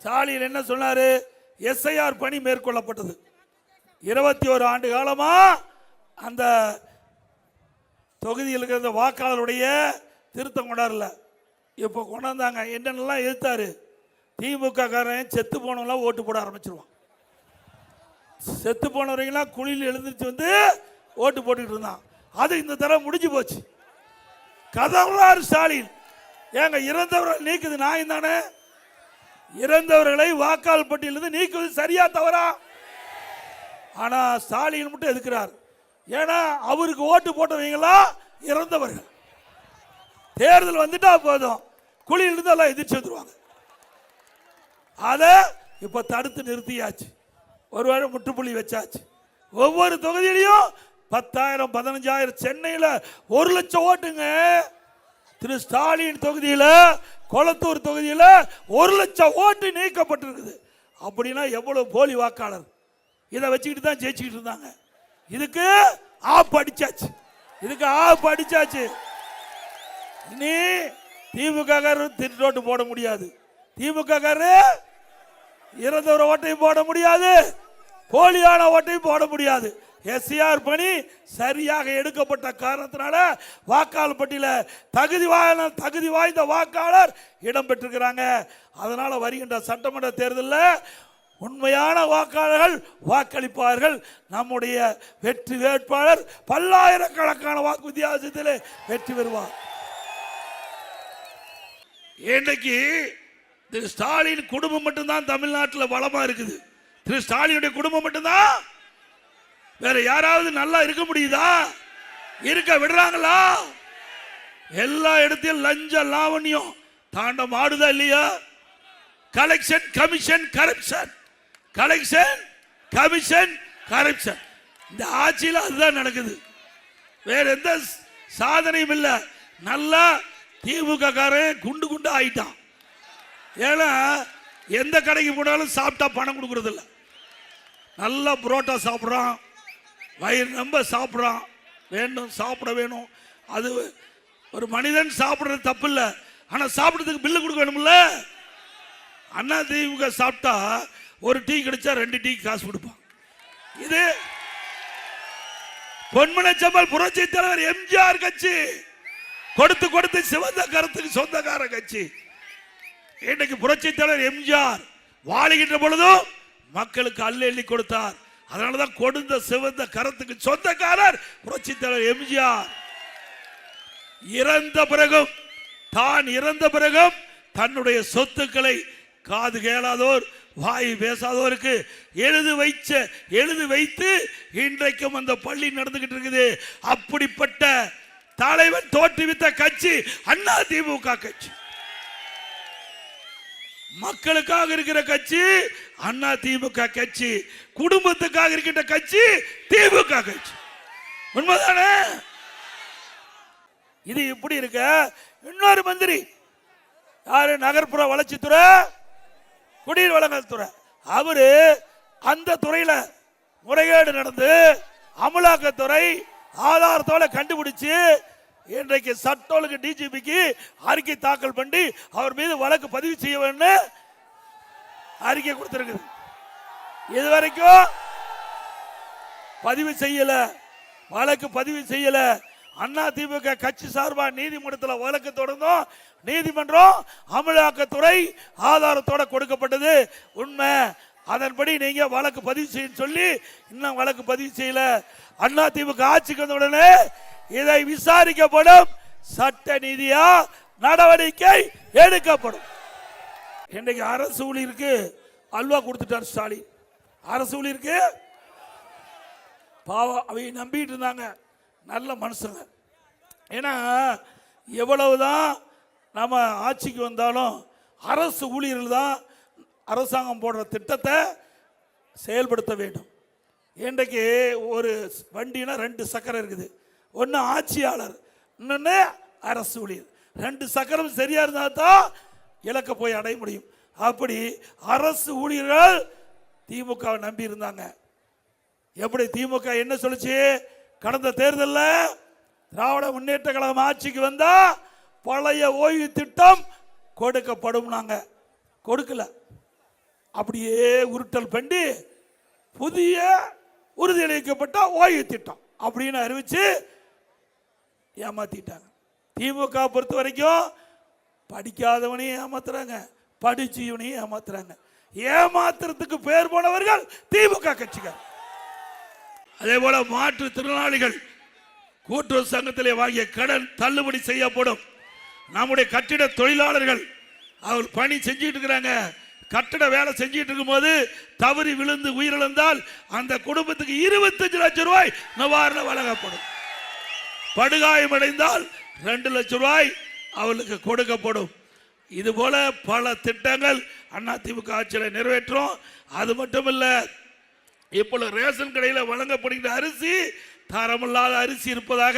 ஸ்டாலின் என்ன சொன்னாரு? எஸ்ஐஆர் பணி மேற்கொள்ளப்பட்டது. 21 ஆண்டு காலமா அந்த தொகுதியில் இருக்கிற வாக்காளருடைய திருத்தம் கொண்டாடல. இப்போ கொண்டாந்தாங்க. என்னென்னலாம் எதிர்த்தாரு? திமுக காரன் செத்து போனவங்களாம் ஓட்டு போட ஆரம்பிச்சிருவான். செத்து போனவங்களாம் குழியில் எழுந்துச்சு வந்து ஓட்டு போட்டுக்கிட்டு இருந்தான். அது இந்த தடவை முடிஞ்சு போச்சு. கதவுறார் ஸ்டாலின். ஏங்க இறந்தவர்கள் நீக்குது நியாயம் தானே? இறந்தவர்களை வாக்காளர் பட்டியலிருந்து நீக்குவது சரியா தவறா? ஆனா ஸ்டாலின் மட்டும் எதுக்குறார்? ஏன்னா அவருக்கு ஓட்டு போட்டவங்களா இறந்தவர்கள். தேர்தல் வந்துட்டா போதும் குழியிலிருந்து எல்லாம் எதிர்த்து வந்துருவாங்க. அதை இப்ப தடுத்து நிறுத்தியாச்சு. ஒருவேளை முற்றுப்புள்ளி வச்சாச்சு. ஒவ்வொரு தொகுதியிலையும் 10,000 15,000. சென்னையில் 1 லட்சம் ஓட்டுங்க. திரு ஸ்டாலின் தொகுதியில் கொளத்தூர் தொகுதியில் 1 லட்சம் ஓட்டு நீக்கப்பட்டிருக்குது. அப்படின்னா எவ்வளவு போலி வாக்காளர். இதை வச்சுக்கிட்டு தான் ஜெயிச்சுக்கிட்டு இருந்தாங்க. இதுக்கு ஆப் அடிச்சாச்சு. இதுக்கு ஆப் அடிச்சாச்சு. நீ திமுக திருட்டு போட முடியாது. திமுக இறந்தவர ஓட்டையும் போட முடியாது, போலியான ஓட்டையும் போட முடியாது. எஸ்ஐஆர் பணி சரியாக எடுக்கப்பட்ட காரணத்தினால வாக்காளர் பட்டியலில் தகுதி வாய்ந்த வாக்காளர் இடம் பெற்றிருக்கிறாங்க. அதனால வருகின்ற சட்டமன்ற தேர்தலில் உண்மையான வாக்காளர்கள் வாக்களிப்பார்கள். நம்முடைய வெற்றி வேட்பாளர் பல்லாயிரக்கணக்கான வாக்கு வித்தியாசத்தில் வெற்றி பெறுவார். இன்றைக்கு திரு ஸ்டாலின் குடும்பம் மட்டும்தான் தமிழ்நாட்டில் வளமா இருக்குது. திரு ஸ்டாலினுடைய குடும்பம் மட்டும்தான். வேற யாராவது நல்லா இருக்க முடியுதா? இருக்க விடுறாங்களா? எல்லா இடத்திலும் லஞ்ச லாவண்யம் தாண்டம் ஆடுதா இல்லையா? Collection commission corruption, collection commission corruption. இந்த ஆட்சியில் அதுதான் நடக்குது. வேற எந்த சாதனையும் இல்லை. நல்லா திமுக காரன் குண்டு குண்டு ஆயிட்டான். ஏன்னா எந்த கடைக்கு போனாலும் சாப்பிட்டா பணம் கொடுக்கறது இல்லை. நல்லா புரோட்டா சாப்பிட்றான், வயிறு ரொம்ப சாப்பிட்றான், வேண்டும் சாப்பிட வேணும். அது ஒரு மனிதன் சாப்பிட்றது தப்பு இல்லை. ஆனால் சாப்பிட்றதுக்கு பில்லு கொடுக்க வேணும்ல. அண்ணா திமுக சாப்பிட்டா ஒரு டீ கிடைச்சா 2 டீ காசு கொடுப்பான். இது பொன்மனச்செம்மல் புரட்சி தலைவர் எம்ஜிஆர் கட்சி. கொடுத்து கொடுத்து சிவந்த கருத்துக்கு சொந்தக்கார கட்சி. இன்றைக்கு புரட்சி தலைவர் எம்ஜிஆர் வாழுகின்ற பொழுதும் மக்களுக்கு அள்ளி கொடுத்தார். அதனாலதான் கொடுத்த சிவந்த கருத்துக்கு சொந்தக்காரர் புரட்சி தலைவர் எம்ஜிஆர். இறந்த பிறகும் தன்னுடைய சொத்துக்களை காது கேளாதோர் வாய் பேசாதோருக்கு எழுதி வைத்து இன்றைக்கும் அந்த பள்ளி நடந்துகிட்டு இருக்குது. அப்படிப்பட்ட தலைவன் தோற்றுவித்த கட்சி அண்ணா திமுக கட்சி. மக்களுக்காக இருக்கிற கட்சி அண்ணா திமுக கட்சி. குடும்பத்துக்காக இருக்கின்ற கட்சி திமுக கட்சி. உண்மைதானே? இது இப்படி இருக்க இன்னொரு மந்திரி யாரு? நகர்ப்புற வளர்ச்சித்துறை, குடிநீர் வழங்கல் துறை. அவரு அந்த துறையில முறைகேடு நடந்து அமலாக்கத்துறை ஆதாரத்தோட கண்டுபிடிச்சு இன்றைக்கு சட்டோலுக்கு டிஜிபிக்கு அறிக்கை தாக்கல் பண்ணி அவர் மீது வழக்கு பதிவு செய்ய வேண்டும் அறிக்கை கொடுத்திருக்குது. இதுவரைக்கும் பதிவு செய்யல, வழக்கு பதிவு செய்யல. அண்ணா திமுக கட்சி சார்பா நீதிமன்றத்தில் வழக்கு தொடர்ந்தோம். நீதிமன்றம் அமலாக்கத்துறை ஆதாரத்தோட கொடுக்கப்பட்டது உண்மை. அதன்படி நீங்க வழக்கு பதிவு செய்ய சொல்லி இன்னும் வழக்கு பதிவு செய்யல. அண்ணா திமுக ஆட்சிக்கு வந்த உடனே இதை விசாரிக்கப்படும், சட்ட நீதியா நடவடிக்கை எடுக்கப்படும். இன்றைக்கு அரசு ஊழியருக்கு அல்வா கொடுத்துட்டார் ஸ்டாலின். அரசு ஊழியருக்கு பாவம், அவங்க நம்பிட்டு இருந்தாங்க. நல்ல மனுஷங்க. ஏன்னா எவ்வளவுதான் நம்ம ஆட்சிக்கு வந்தாலும் அரசு ஊழியர்கள் தான் அரசாங்கம் போடுற திட்டத்தை செயல்படுத்த வேண்டும். இன்றைக்கு ஒரு வண்டினா 2 சக்கரம் இருக்குது. ஒன்று ஆட்சியாளர், இன்னொன்று அரசு ஊழியர். 2 சக்கரம் சரியா இருந்தா தான் இலக்க போய் அடைய முடியும். அப்படி அரசு ஊழியர்கள் திமுக நம்பி இருந்தாங்க. எப்படி திமுக என்ன சொல்லுச்சு? கடந்த தேர்தலில் திராவிட முன்னேற்ற கழகம் ஆட்சிக்கு வந்தா பழைய ஓய்வு திட்டம் கொடுக்கப்படும். நாங்க கொடுக்கல. அப்படியே உருட்டல் பண்ணி புதிய உறுதியளிக்கப்பட்ட ஓய்வு திட்டம் அப்படின்னு அறிவிச்சு ஏமாத்திட்டாங்க. திமுக பொறுத்த வரைக்கும் படிக்காதவனையும் ஏமாத்துறாங்க, படிச்சவனையும் ஏமாத்துறாங்க. ஏமாத்துறதுக்கு பேர் போனவர்கள் திமுக கட்சிகள். அதே போல மாற்றுத்திறனாளிகள் கூட்டுறவு சங்கத்திலே வாங்கிய கடன் தள்ளுபடி செய்யப்படும். நம்முடைய கட்டிட தொழிலாளர்கள் அவர் பணி செஞ்சுட்டு இருக்கிறாங்க, கட்டட வேலை செஞ்சுட்டு இருக்கும் போது தவறி விழுந்து உயிரிழந்தால் அந்த குடும்பத்துக்கு 25 லட்சம் ரூபாய் நிவாரணம் வழங்கப்படும். படுகாயமடைந்தால் 2 லட்சம் ரூபாய் அவர்களுக்கு கொடுக்கப்படும். இது போல பல திட்டங்கள் அதிமுக ஆட்சியில் நிறைவேற்றும். அது மட்டுமல்ல, இப்பொழுது ரேஷன் கடையில் வழங்கப்படுகின்ற அரிசி தரமில்லாத அரிசி இருப்பதாக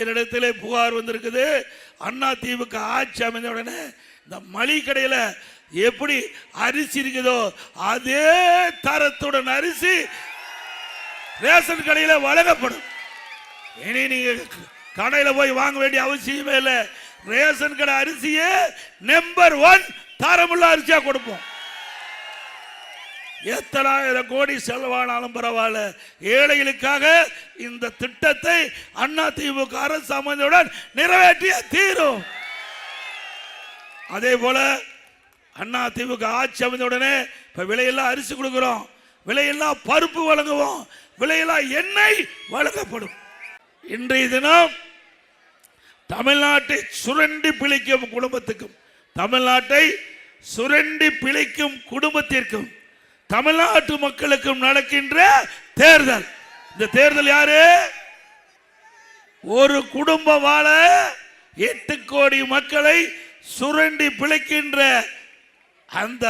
என்னிடத்திலே புகார் வந்திருக்குது. அதிமுக ஆட்சி அமைந்த உடனே இந்த மளிகை கடையில் எப்படி அரிசி இருக்குதோ அதே தரத்துடன் அரிசி ரேஷன் கடையில் வழங்கப்படும். இனி நீங்க கடையில் போய் வாங்க வேண்டிய அவசியமே இல்லை. ரேஷன் கடை அரிசியே நம்பர் 1 தரமுள்ள அரிசியா கொடுப்போம். எத்தனாயிரம் கோடி செலவானாலும் பரவாயில்ல, ஏழைகளுக்காக இந்த திட்டத்தை அதிமுக அரசு அமைந்தவுடன் நிறைவேற்றிய தீரும். அதே போல அதிமுக ஆட்சி அமைந்தவுடனே இப்ப விலையெல்லாம் அரிசி கொடுக்கிறோம், விலையெல்லாம் பருப்பு வழங்குவோம், விலையெல்லாம் எண்ணெய் வழங்கப்படும். இன்றைய தினம் தமிழ்நாட்டை சுரண்டி பிழைக்கும் குடும்பத்துக்கும், தமிழ்நாட்டை சுரண்டி பிழைக்கும் குடும்பத்திற்கும், தமிழ்நாட்டு மக்களுக்கும் நடக்கின்ற தேர்தல். இந்த தேர்தல் யாரு? ஒரு குடும்பம் வாழ 8 கோடி மக்களை சுரண்டி பிழைக்கின்ற அந்த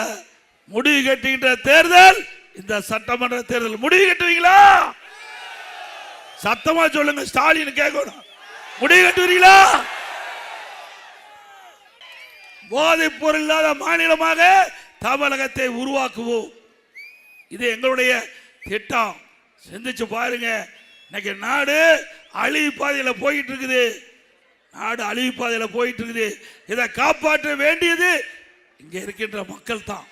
முடிவு கட்டுகின்ற தேர்தல் இந்த சட்டமன்ற தேர்தல். முடிவு கட்டுவீங்களா? சத்தமா சொல்லுங்க, ஸ்டாலின் கேட்கணும். முடிவு கட்டுவீங்களா? போதைப் பொருள் இல்லாத மாநிலமாக தமிழகத்தை உருவாக்குவோம். இது எங்களுடைய திட்டம். சிந்திச்சு பாருங்க. இன்னைக்கு நாடு அழிவு பாதையில் போயிட்டு இருக்குது. நாடு அழிவு பாதையில் போயிட்டு இருக்குது. இதை காப்பாற்ற வேண்டியது இங்க இருக்கின்ற மக்கள் தான்.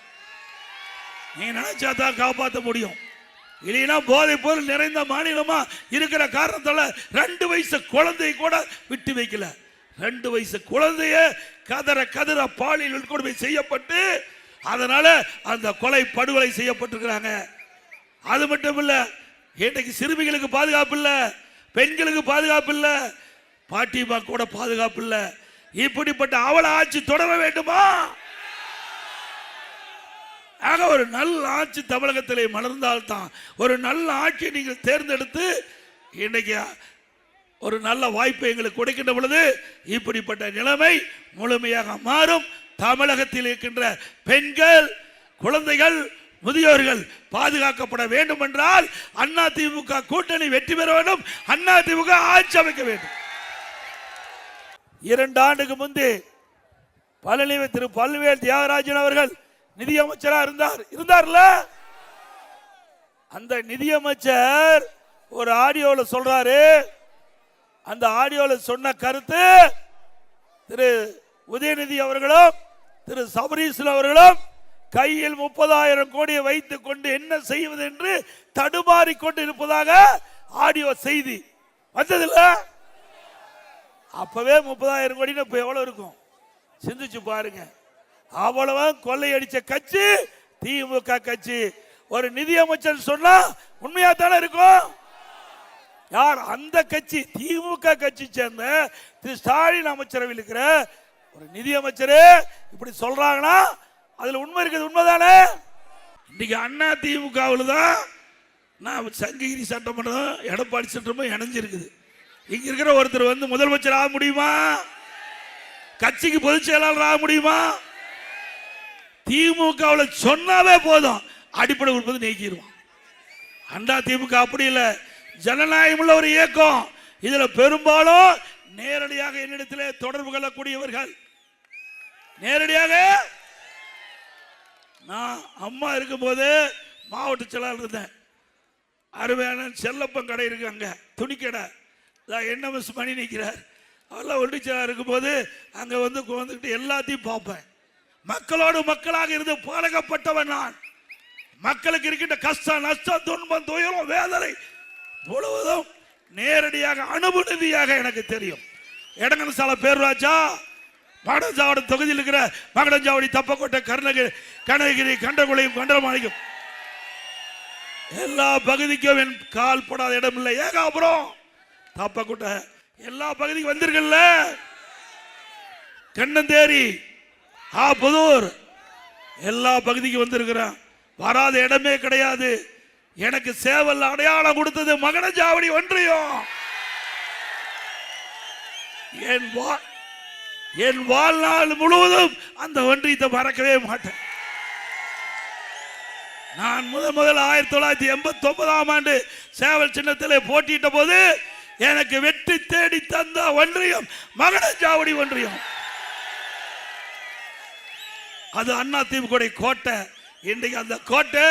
நீங்க நினைச்சா தான் காப்பாற்ற முடியும். இல்லைன்னா போதைப் பொருள் நிறைந்த மாநிலமா இருக்கிற காரணத்தால 2 வயசு குழந்தை கூட விட்டு வைக்கல. 2 வயசு குழந்தைய கதற கதற பாலியல் வன்கொடுமை செய்யப்பட்டு அதனால அந்த கொலை படுகொலை செய்யப்பட்டிருக்கிறாங்க. அது மட்டும் இல்ல, இன்றைக்கு சிறுமிகளுக்கு பாதுகாப்பு இல்ல, பெண்களுக்கு பாதுகாப்பு இல்ல, பாட்டிமா கூட பாதுகாப்பு இல்ல. இப்படிப்பட்ட அவல ஆட்சி தொடர வேண்டுமா? ஆக ஒரு நல்ல ஆட்சி தமிழகத்திலே மலர்ந்தால்தான், ஒரு நல்ல ஆட்சியை நீங்கள் தேர்ந்தெடுத்து இன்னைக்கு ஒரு நல்ல வாய்ப்பை எங்களுக்கு கொடுக்கின்ற பொழுது இப்படிப்பட்ட நிலைமை முழுமையாக மாறும். தமிழகத்தில் இருக்கின்ற பெண்கள், குழந்தைகள், முதியோர்கள் பாதுகாக்கப்பட வேண்டும் என்றால் அதிமுக கூட்டணி வெற்றி பெற வேண்டும், அதிமுக ஆட்சி அமைக்க வேண்டும். 2 ஆண்டுக்கு முன்பு திரு பழனிவேல் தியாகராஜன் அவர்கள் நிதியமைச்சராக இருந்தார்ல. அந்த நிதியமைச்சர் ஒரு ஆடியோவில் சொல்றாரு. அந்த ஆடியோவில் சொன்ன கருத்து திரு உதயநிதி அவர்களும் திரு சபரீசன் அவர்களும் கையில் 30,000 கோடியை வைத்துக் கொண்டு என்ன செய்வது என்று தடுமாறி கொண்டு இருப்பதாக ஆடியோ செய்தி வந்ததில்ல. அப்பவே 30,000 கோடி இப்ப எவ்வளவு இருக்கும் சிந்திச்சு பாருங்க. அவ்வளவு கொள்ளையடிச்ச கட்சி திமுக கட்சி. ஒரு நிதியமைச்சர் சொன்னா உண்மையா தானே இருக்கும். யார்? அந்த கட்சி, திமுக கட்சி சேர்ந்த திரு ஸ்டாலின் அமைச்சரவையில் இருக்கிற ஒரு நிதியமைச்சரே இப்படி சொல்றாங்கன்னா அதுல உண்மை இருக்குது. உண்மைதானே? இன்னைக்கு அண்ணா திமுகவில் தான் நான் சங்ககிரி சட்டமன்றம் எடப்பாடி சட்டமும் இணைஞ்சிருக்குது. இங்க இருக்கிற ஒருத்தர் வந்து முதலமைச்சர் ஆக முடியுமா? கட்சிக்கு பொதுச் செயலாளர் ஆக முடியுமா? திமுகவில் சொன்னாவே போதும், அடிப்படை உறுப்பு நீக்கிடுவான். அண்ணா திமுக அப்படி இல்லை, ஜனநாயகம் உள்ள ஒரு இயக்கம். இதுல பெரும்பாலும் நேரடியாக என்னிடத்திலே தொடர்பு கொள்ளக்கூடியவர்கள். நேரடியாக நான் அம்மா இருக்கும் போது மாவட்ட செயலாளர் இருந்தேன். அருமையான செல்லப்பன் கடை இருக்கு, அங்க துணிக்கடை, NMS மணி நிற்கிறார். அவெல்லாம் ஒன்றிய செயலாளர் இருக்கும் போது அங்க வந்துட்டு எல்லாத்தையும் பார்ப்பேன். மக்களோடு மக்களாக இருந்து பழகப்பட்டவன் நான். மக்களுக்கு இருக்கின்ற கஷ்டம் நஷ்டம் துன்பம் துயரம் வேதனை முழுவதும் நேரடியாக அனுபவதியாக எனக்கு தெரியும். எடங்கனசால பேரூராட்சா மகடஞ்சாவடி தொகுதியில் இருக்கிற மகடஞ்சாவடி தப்பக்கோட்டை கனககிரி கண்டகுளையும் கண்டமாணிக்கும் எல்லா பகுதிக்கும் என் கால் படாத இடம் இல்லை. ஏகாபுரம் தப்பக்கோட்டை எல்லா பகுதிக்கும் வந்திருக்கல. கண்ணந்தேரி புதூர் எல்லா பகுதிக்கும் வந்திருக்கிறேன். வராத இடமே கிடையாது. எனக்கு சேவல் அடையாளம் கொடுத்தது மகடஞ்சாவடி ஒன்றியம். என் வாழ்நாள் முழுவதும் அந்த ஒன்றியத்தை மறக்கவே மாட்டேன். நான் முதல் 1989ஆம் ஆண்டு சேவல் சின்னத்தில் போட்டியிட்ட போது எனக்கு வெற்றி தேடி தந்த ஒன்றியம் மகடஞ்சாவடி ஒன்றியம். அது அதிமுக கோட்டை. இன்றைக்கு அந்த கோட்டை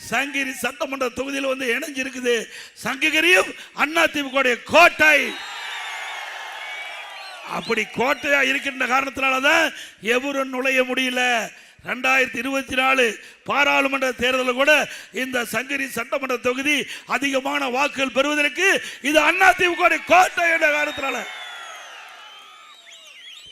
சங்ககிரி சட்டமன்ற தொகுதியில் வந்து இணைஞ்சிருக்குது. சங்ககிரியும் அதிமுக கோட்டை. அப்படி கோட்டையா இருக்கின்ற காரணத்தினாலதான் எவரும் நுழைய முடியல. 2024 பாராளுமன்ற தேர்தலில் கூட இந்த சங்ககிரி சட்டமன்ற தொகுதி அதிகமான வாக்குகள் பெறுவதற்கு இது அதிமுக கோட்டை என்ற காரணத்தினால